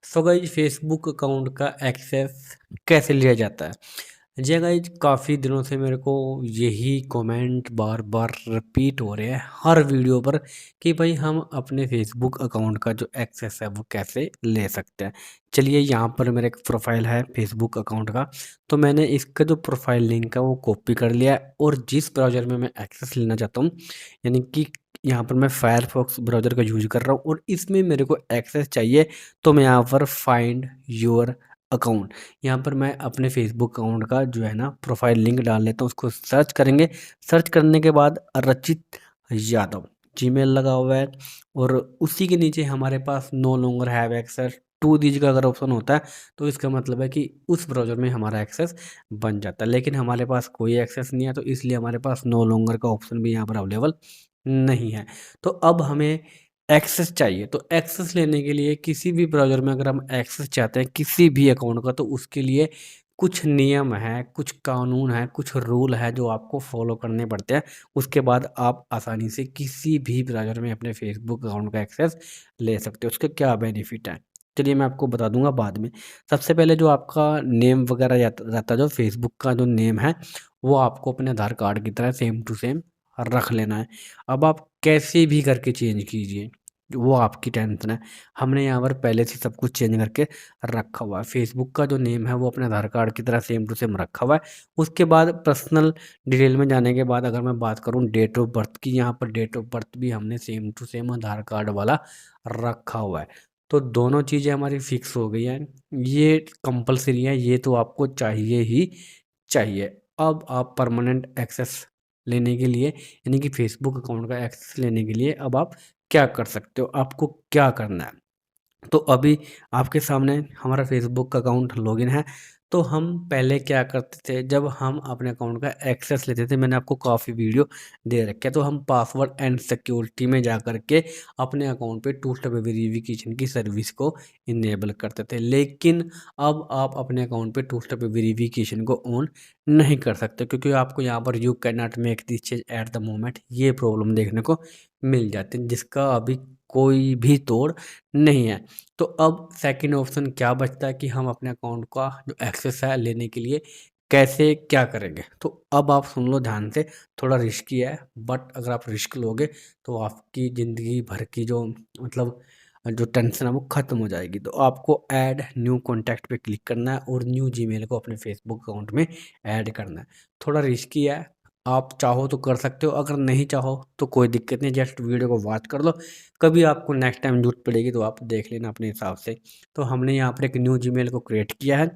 So guys Facebook account का access कैसे लिया जाता है। जी गाइज, काफ़ी दिनों से मेरे को यही कमेंट बार बार रिपीट हो रहे हैं हर वीडियो पर कि भाई हम अपने फेसबुक अकाउंट का जो एक्सेस है वो कैसे ले सकते हैं। चलिए, यहाँ पर मेरा एक प्रोफाइल है फेसबुक अकाउंट का, तो मैंने इसका जो प्रोफाइल लिंक है वो कॉपी कर लिया है और जिस ब्राउज़र में मैं एक्सेस लेना चाहता हूँ, यानी कि यहाँ पर मैं फायरफॉक्स ब्राउज़र का यूज कर रहा हूँ और इसमें मेरे को एक्सेस चाहिए। तो मैं यहाँ पर फाइंड योर अकाउंट, यहाँ पर मैं अपने फेसबुक अकाउंट का जो है ना प्रोफाइल लिंक डाल लेता हूँ, उसको सर्च करेंगे। सर्च करने के बाद रचित यादव जीमेल लगा हुआ है और उसी के नीचे हमारे पास no longer have access to these का अगर ऑप्शन होता है तो इसका मतलब है कि उस ब्राउज़र में हमारा एक्सेस बन जाता है, लेकिन हमारे पास कोई एक्सेस नहीं है तो इसलिए हमारे पास नो लॉन्गर का ऑप्शन भी यहाँ पर अवेलेबल नहीं है। तो अब हमें एक्सेस चाहिए, तो एक्सेस लेने के लिए किसी भी ब्राउज़र में अगर हम एक्सेस चाहते हैं किसी भी अकाउंट का, तो उसके लिए कुछ नियम हैं, कुछ कानून हैं, कुछ रूल हैं जो आपको फॉलो करने पड़ते हैं। उसके बाद आप आसानी से किसी भी ब्राउज़र में अपने फेसबुक अकाउंट का एक्सेस ले सकते हो। उसके क्या बेनिफिट हैं, चलिए मैं आपको बता दूंगा बाद में। सबसे पहले जो आपका नेम वगैरह रहता है, जो फेसबुक का जो नेम है वो आपको अपने आधार कार्ड की तरह सेम टू सेम रख लेना है। अब आप कैसे भी करके चेंज कीजिए, वो आपकी टेंशन है। हमने यहाँ पर पहले से सब कुछ चेंज करके रखा हुआ है। फेसबुक का जो नेम है वो अपने आधार कार्ड की तरह सेम टू सेम रखा हुआ है। उसके बाद पर्सनल डिटेल में जाने के बाद अगर मैं बात करूँ डेट ऑफ बर्थ की, यहाँ पर डेट ऑफ बर्थ भी हमने same to same Aadhaar card वाला रखा हुआ है। तो दोनों चीज़ें हमारी फिक्स हो गई हैं, ये कंपलसरी है, ये तो आपको चाहिए ही चाहिए। अब आप परमानेंट एक्सेस लेने के लिए, यानी कि फेसबुक अकाउंट का एक्सेस लेने के लिए अब आप क्या कर सकते हो, आपको क्या करना है। तो अभी आपके सामने हमारा फेसबुक का अकाउंट लॉगिन है। तो हम पहले क्या करते थे, जब हम अपने अकाउंट का एक्सेस लेते थे, मैंने आपको काफ़ी वीडियो दे रखे हैं, तो हम पासवर्ड एंड सिक्योरिटी में जा करके अपने अकाउंट पे टू स्टेप वेरिफिकेशन की सर्विस को इनेबल करते थे। लेकिन अब आप अपने अकाउंट पे टू स्टेप वेरिफिकेशन को ऑन नहीं कर सकते, क्योंकि आपको यहाँ पर you can not make this change at the moment ये प्रॉब्लम देखने को मिल जाती है, जिसका अभी कोई भी तोड़ नहीं है। तो अब सेकंड ऑप्शन क्या बचता है कि हम अपने अकाउंट का जो एक्सेस है लेने के लिए कैसे क्या करेंगे। तो अब आप सुन लो ध्यान से, थोड़ा रिस्की है, बट अगर आप रिस्क लोगे तो आपकी ज़िंदगी भर की जो मतलब जो टेंशन है वो ख़त्म हो जाएगी। तो आपको ऐड न्यू कॉन्टैक्ट पे क्लिक करना है और न्यू जीमेल को अपने फेसबुक अकाउंट में ऐड करना है। थोड़ा रिस्की है, आप चाहो तो कर सकते हो, अगर नहीं चाहो तो कोई दिक्कत नहीं, जस्ट वीडियो को वॉच कर लो। कभी आपको नेक्स्ट टाइम ज़रूरत पड़ेगी तो आप देख लेना अपने हिसाब से। तो हमने यहाँ पर एक न्यू जीमेल को क्रिएट किया है।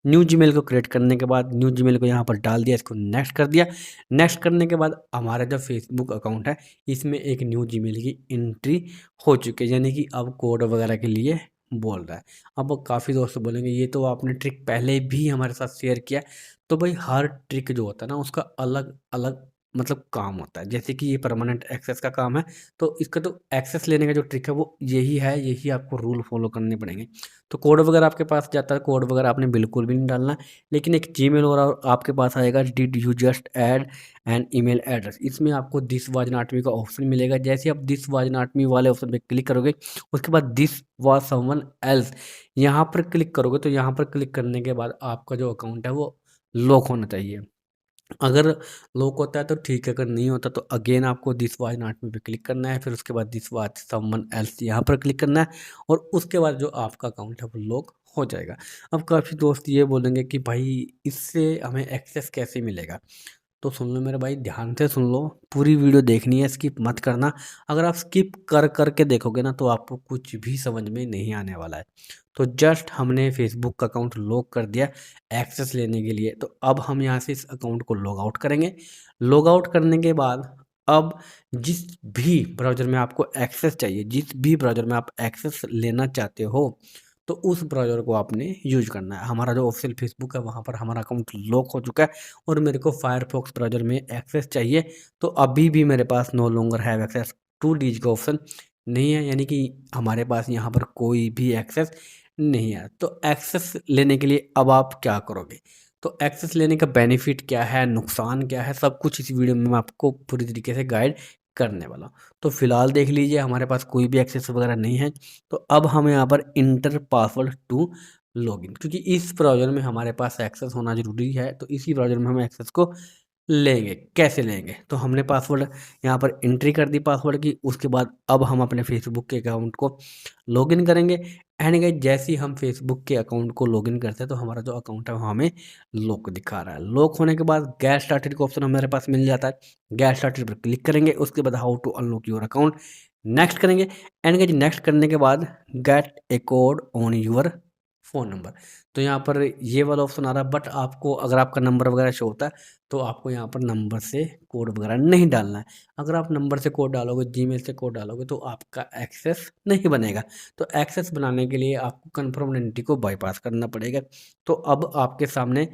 न्यू जीमेल को क्रिएट करने के बाद न्यू जीमेल को यहाँ पर डाल दिया, इसको नेक्स्ट कर दिया। नेक्स्ट करने के बाद हमारा जो फेसबुक अकाउंट है इसमें एक न्यू जीमेल की एंट्री हो चुकी है, यानी कि अब कोड वगैरह के लिए बोल रहा है। अब काफ़ी दोस्त बोलेंगे ये तो आपने ट्रिक पहले भी हमारे साथ शेयर किया है। तो भाई हर ट्रिक जो होता है ना उसका अलग अलग मतलब काम होता है। जैसे कि ये परमानेंट एक्सेस का काम है, तो इसका तो एक्सेस लेने का जो ट्रिक है वो यही है, यही आपको रूल फॉलो करने पड़ेंगे। तो कोड वगैरह आपके पास जाता है, कोड वगैरह आपने बिल्कुल भी नहीं डालना है, लेकिन एक जीमेल और आपके पास आएगा did you just add N email address, इसमें आपको दिस वाज नॉट मी का ऑप्शन मिलेगा। जैसे आप दिस वाज नॉट मी वाले ऑप्शन पे क्लिक करोगे उसके बाद दिस वाज समवन एल्स यहाँ पर क्लिक करोगे, तो यहाँ पर क्लिक करने के बाद आपका जो अकाउंट है वो लॉक होना चाहिए। अगर लॉक होता है तो ठीक है, अगर नहीं होता तो अगेन आपको दिस वाज नॉट मी पे क्लिक करना है, फिर उसके बाद दिस वाज समवन एल्स यहाँ पर क्लिक करना है और उसके बाद जो आपका अकाउंट है वो लॉक हो जाएगा। अब काफ़ी दोस्त ये बोलेंगे कि भाई इससे हमें एक्सेस कैसे मिलेगा। तो सुन लो मेरे भाई, ध्यान से सुन लो, पूरी वीडियो देखनी है, स्किप मत करना। अगर आप स्किप कर करके देखोगे ना तो आपको कुछ भी समझ में नहीं आने वाला है। तो जस्ट हमने फेसबुक का अकाउंट लॉक कर दिया एक्सेस लेने के लिए। तो अब हम यहाँ से इस अकाउंट को लॉग आउट करेंगे। लॉग आउट करने के बाद अब जिस भी ब्राउज़र में आपको एक्सेस चाहिए, जिस भी ब्राउज़र में आप एक्सेस लेना चाहते हो, तो उस ब्राउज़र को आपने यूज करना है। हमारा जो ऑफिशियल फेसबुक है वहाँ पर हमारा अकाउंट लॉक हो चुका है और मेरे को फायरफॉक्स ब्राउज़र में एक्सेस चाहिए। तो अभी भी मेरे पास no longer have access to these का ऑप्शन नहीं है, यानी कि हमारे पास यहाँ पर कोई भी एक्सेस नहीं है। तो एक्सेस लेने के लिए अब आप क्या करोगे, तो एक्सेस लेने का बेनिफिट क्या है, नुकसान क्या है, सब कुछ इस वीडियो में मैं आपको पूरी तरीके से गाइड करने वाला हूँ। तो फिलहाल देख लीजिए हमारे पास कोई भी एक्सेस वगैरह नहीं है। तो अब हम यहाँ पर इंटर पासवर्ड टू लॉगिन, क्योंकि इस ब्राउज़र में हमारे पास एक्सेस होना ज़रूरी है, तो इसी ब्राउज़र में हम एक्सेस को लेंगे। कैसे लेंगे? तो हमने पासवर्ड यहाँ पर एंट्री कर दी पासवर्ड की, उसके बाद अब हम अपने फेसबुक के अकाउंट को लॉगिन करेंगे। एंड गाइस जैसे ही हम फेसबुक के अकाउंट को लॉगिन करते हैं तो हमारा जो अकाउंट है वो हमें लॉक दिखा रहा है। लॉक होने के बाद गेट स्टार्टेड का ऑप्शन हमारे पास मिल जाता है। गेट स्टार्टेड पर क्लिक करेंगे, उसके बाद how to unlock your account next करेंगे। एंड गाइस नेक्स्ट करने के बाद get a code on your phone number. तो यहाँ पर ये वाला ऑप्शन आ रहा है, बट आपको अगर आपका नंबर वगैरह शो होता है तो आपको यहाँ पर नंबर से कोड वगैरह नहीं डालना है। अगर आप नंबर से कोड डालोगे, जीमेल से कोड डालोगे तो आपका एक्सेस नहीं बनेगा। तो एक्सेस बनाने के लिए आपको कन्फर्म आइडेंटिटी को बाईपास करना पड़ेगा। तो अब आपके सामने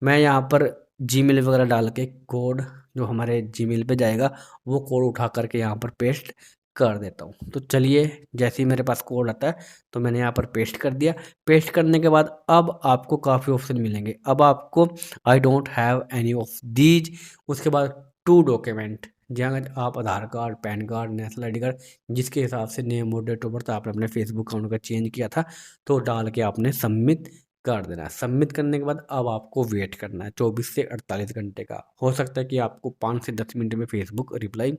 मैं यहाँ पर जीमेल वगैरह डाल के कोड जो हमारे जीमेल पे जाएगा वो कोड उठा करके यहाँ पर पेस्ट कर देता हूँ। तो चलिए जैसे ही मेरे पास कोड आता है तो मैंने यहाँ पर पेस्ट कर दिया। पेस्ट करने के बाद अब आपको काफ़ी ऑप्शन मिलेंगे। अब आपको I don't have any of these, उसके बाद टू डॉक्यूमेंट, जहाँ आप Aadhaar card, PAN card, national ID card, जिसके हिसाब से नेम और डेट ऑफ बर्थ आपने अपने फेसबुक अकाउंट का चेंज किया था तो डाल के आपने सबमिट कर देना है। सबमिट करने के बाद अब आपको वेट करना है 24 से 48 घंटे का। हो सकता है कि आपको 5 से 10 मिनट में फेसबुक रिप्लाई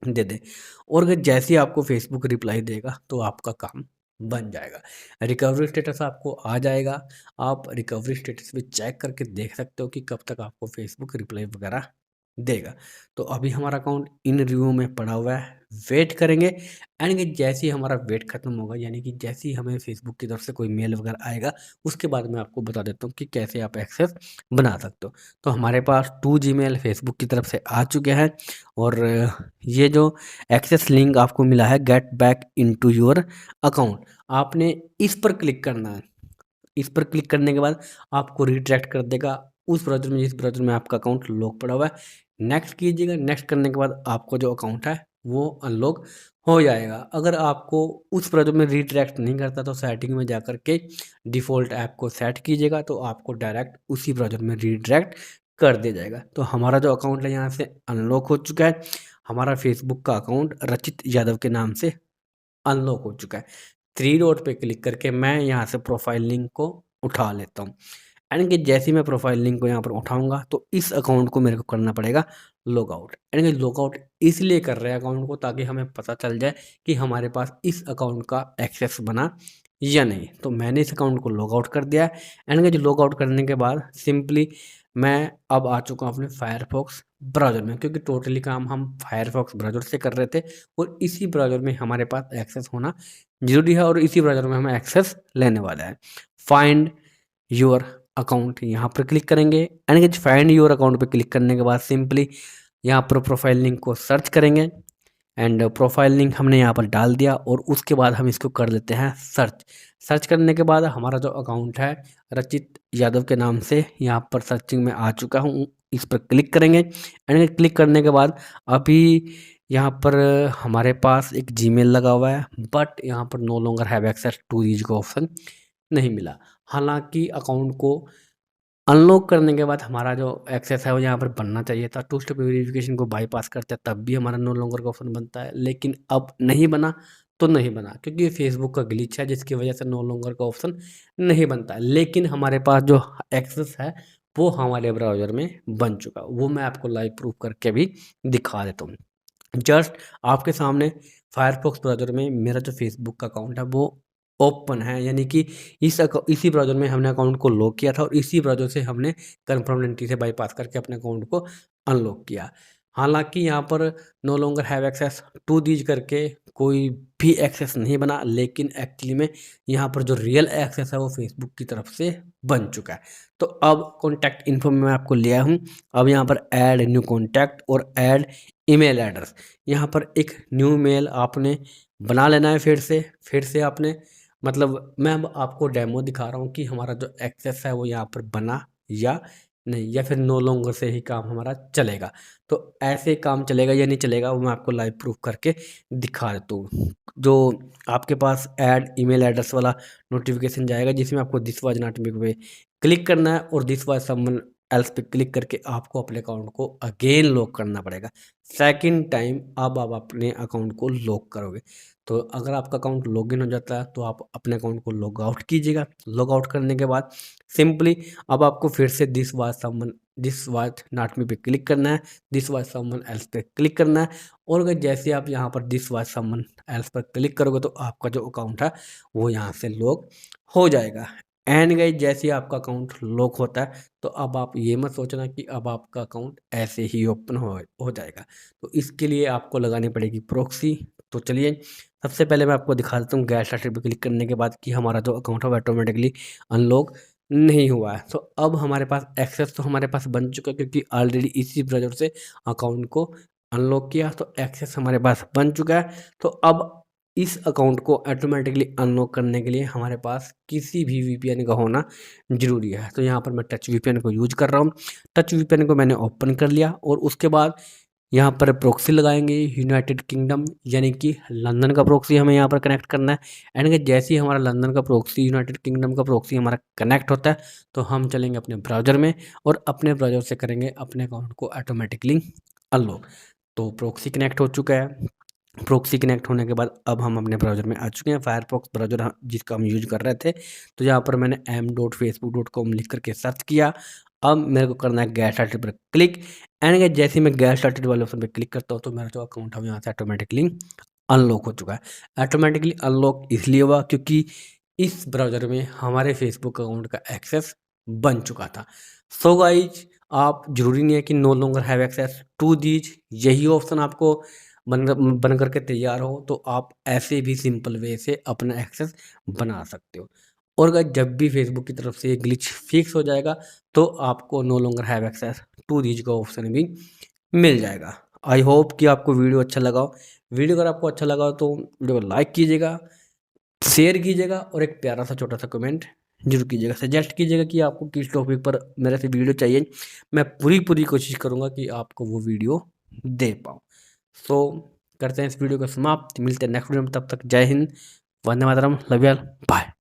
दे दे, और अगर जैसे ही आपको फेसबुक रिप्लाई देगा तो आपका काम बन जाएगा। रिकवरी स्टेटस आपको आ जाएगा। आप रिकवरी स्टेटस भी चेक करके देख सकते हो कि कब तक आपको फेसबुक रिप्लाई वगैरह देगा। तो अभी हमारा अकाउंट इन रिव्यू में पड़ा हुआ है, वेट करेंगे। एंड जैसे ही हमारा वेट खत्म होगा, यानी कि जैसे ही हमें फेसबुक की तरफ से कोई मेल वगैरह आएगा, उसके बाद मैं आपको बता देता हूँ कि कैसे आप एक्सेस बना सकते हो। तो हमारे पास 2 जीमेल फेसबुक की तरफ से आ चुके हैं, और ये जो एक्सेस लिंक आपको मिला है get back into your account, आपने इस पर क्लिक करना है। इस पर क्लिक करने के बाद आपको रिडायरेक्ट कर देगा उस ब्राउज़र में जिस ब्राउज़र में आपका अकाउंट लॉक पड़ा हुआ है। नेक्स्ट कीजिएगा। नेक्स्ट करने के बाद आपको जो अकाउंट है वो अनलॉक हो जाएगा। अगर आपको उस ब्राउज़र में रिडायरेक्ट नहीं करता तो सेटिंग में जाकर के डिफ़ॉल्ट ऐप को सेट कीजिएगा, तो आपको डायरेक्ट उसी ब्राउज़र में रिडायरेक्ट कर दिया जाएगा। तो हमारा जो अकाउंट है यहाँ से अनलॉक हो चुका है। हमारा फेसबुक का अकाउंट रचित यादव के नाम से अनलॉक हो चुका है। 3 डॉट पे क्लिक करके मैं यहाँ से प्रोफाइल लिंक को उठा लेता हूँ। एंड कि जैसे ही मैं प्रोफाइल लिंक को यहाँ पर उठाऊँगा तो इस अकाउंट को मेरे को करना पड़ेगा लॉगआउट। एंड कि लॉगआउट इसलिए कर रहे हैं अकाउंट को ताकि हमें पता चल जाए कि हमारे पास इस अकाउंट का एक्सेस बना या नहीं। तो मैंने इस अकाउंट को लॉगआउट कर दिया है। एंड कि जो लॉगआउट करने के बाद सिंपली मैं अब आ चुका हूँ अपने फायरफॉक्स ब्राउज़र में, क्योंकि टोटली काम हम फायरफॉक्स ब्राउज़र से कर रहे थे और इसी ब्राउज़र में हमारे पास एक्सेस होना ज़रूरी है, और इसी ब्राउज़र में हम एक्सेस लेने वाला है। फाइंड योर अकाउंट यहाँ पर क्लिक करेंगे। एंड फाइंड योर अकाउंट पे क्लिक करने के बाद सिंपली यहाँ पर प्रोफाइल लिंक को सर्च करेंगे। एंड प्रोफाइल लिंक हमने यहाँ पर डाल दिया और उसके बाद हम इसको कर देते हैं सर्च। सर्च करने के बाद हमारा जो अकाउंट है रचित यादव के नाम से यहाँ पर सर्चिंग में आ चुका हूँ। इस पर क्लिक करेंगे। एंड क्लिक करने के बाद अभी यहाँ पर हमारे पास एक जीमेल लगा हुआ है, बट यहाँ पर no longer have access to these का ऑप्शन नहीं मिला। हालांकि अकाउंट को अनलॉक करने के बाद हमारा जो एक्सेस है वो यहाँ पर बनना चाहिए था। टू स्टेप वेरिफिकेशन को बाईपास करते हैं तब भी हमारा नो लॉन्गर का ऑप्शन बनता है, लेकिन अब नहीं बना तो नहीं बना, क्योंकि ये फेसबुक का ग्लिच है जिसकी वजह से नो लॉन्गर का ऑप्शन नहीं बनता है। लेकिन हमारे पास जो एक्सेस है वो हमारे ब्राउज़र में बन चुका, वो मैं आपको लाइव प्रूफ करके भी दिखा देता हूँ। जस्ट आपके सामने फायरफॉक्स ब्राउज़र में मेरा जो फेसबुक का अकाउंट है वो ओपन है, यानी कि इसी ब्राउज़र में हमने अकाउंट को लॉक किया था और इसी ब्राउज़र से हमने कन्फर्म आइडेंटिटी से बाईपास करके अपने अकाउंट को अनलॉक किया। हालाँकि यहाँ पर no longer have access to these करके कोई भी एक्सेस नहीं बना, लेकिन एक्चुअली में यहाँ पर जो रियल एक्सेस है वो फेसबुक की तरफ से बन चुका है। तो अब कॉन्टैक्ट इन्फो में मैं आपको ले आया हूँ। अब यहाँ पर ऐड न्यू कॉन्टैक्ट और ऐड ईमेल एड्रेस, यहाँ पर एक न्यू मेल आपने बना लेना है। फिर से आपने, मतलब मैं अब आपको डेमो दिखा रहा हूँ कि हमारा जो एक्सेस है वो यहाँ पर बना या नहीं, या फिर नो लॉन्गर से ही काम हमारा चलेगा। तो ऐसे काम चलेगा या नहीं चलेगा वो मैं आपको लाइव प्रूफ करके दिखा देता हूँ। जो आपके पास ऐड ईमेल एड्रेस वाला नोटिफिकेशन जाएगा जिसमें आपको दिस वाज नॉट पे क्लिक करना है और दिस वाज समवन एल्स पे क्लिक करके आपको अपने अकाउंट को अगेन लॉक करना पड़ेगा। सेकंड टाइम अब आप अपने अकाउंट को लॉक करोगे। तो अगर आपका अकाउंट लॉगिन हो जाता है तो आप अपने अकाउंट को लॉग आउट कीजिएगा। लॉग आउट करने के बाद सिंपली अब आपको फिर से दिस वाज नॉट मी पे क्लिक करना है, दिस वाज समवन एल्स पे क्लिक करना है। और अगर जैसे आप यहाँ पर दिस वाज समवन एल्स पर क्लिक करोगे तो आपका जो अकाउंट है वो यहाँ से लॉक हो जाएगा। एंड गाइस जैसे ही आपका अकाउंट लॉक होता है तो अब आप ये मत सोचना कि अब आपका अकाउंट ऐसे ही ओपन हो जाएगा। तो इसके लिए आपको लगानी पड़ेगी प्रॉक्सी। तो चलिए सबसे पहले मैं आपको दिखा देता हूँ गेट स्टार्टेड पे क्लिक करने के बाद कि हमारा जो अकाउंट है वो ऑटोमेटिकली अनलॉक नहीं हुआ है। तो अब हमारे पास एक्सेस तो हमारे पास बन चुका है क्योंकि ऑलरेडी इसी ब्राउज़र से अकाउंट को अनलॉक किया, तो एक्सेस हमारे पास बन चुका है। तो अब इस अकाउंट को ऑटोमेटिकली अनलॉक करने के लिए हमारे पास किसी भी वीपीएन का होना ज़रूरी है। तो यहाँ पर मैं टच वीपीएन को यूज़ कर रहा हूँ। टच वीपीएन को मैंने ओपन कर लिया और उसके बाद यहाँ पर प्रॉक्सी लगाएंगे यूनाइटेड किंगडम यानी कि लंदन का प्रॉक्सी हमें यहाँ पर कनेक्ट करना है। एंड जैसे ही हमारा लंदन का प्रॉक्सी यूनाइटेड किंगडम का प्रॉक्सी हमारा कनेक्ट होता है तो हम चलेंगे अपने ब्राउज़र में और अपने ब्राउज़र से करेंगे अपने अकाउंट को ऑटोमेटिकली अनलॉक। तो प्रॉक्सी कनेक्ट हो चुका है। प्रॉक्सी कनेक्ट होने के बाद अब हम अपने ब्राउज़र में आ चुके हैं। फायरफॉक्स ब्राउज़र जिसका हम यूज़ कर रहे थे। तो यहाँ पर मैंने m.facebook.com लिख करके सर्च किया। अब मेरे को करना है गेट स्टार्टेड पर क्लिक। एंड जैसे ही मैं गेट स्टार्टेड वाले ऑप्शन पे क्लिक करता हूँ तो मेरा जो अकाउंट है यहाँ से ऑटोमेटिकली अनलॉक हो चुका है। ऑटोमेटिकली अनलॉक इसलिए हुआ क्योंकि इस ब्राउज़र में हमारे फेसबुक अकाउंट का एक्सेस बन चुका था। सो गाइज आप ज़रूरी नहीं है कि no longer have access to these, यही ऑप्शन आपको बन करके तैयार हो तो आप ऐसे भी सिंपल वे से अपना एक्सेस बना सकते हो। और अगर जब भी फेसबुक की तरफ से ये ग्लिच फिक्स हो जाएगा तो आपको no longer have access to these का ऑप्शन भी मिल जाएगा। आई होप कि आपको वीडियो अच्छा लगा हो। वीडियो अगर आपको अच्छा लगा हो तो वीडियो को लाइक कीजिएगा, शेयर कीजिएगा और एक प्यारा सा छोटा सा कमेंट जरूर कीजिएगा। सजेस्ट कीजिएगा कि आपको किस टॉपिक पर मेरे से वीडियो चाहिए। मैं पूरी कोशिश करूँगा कि आपको वो वीडियो दे पाऊँ। सो करते हैं इस वीडियो को समाप्त। मिलते हैं नेक्स्ट वीडियो में, तब तक जय Hind, Vande Mataram, love you all, bye.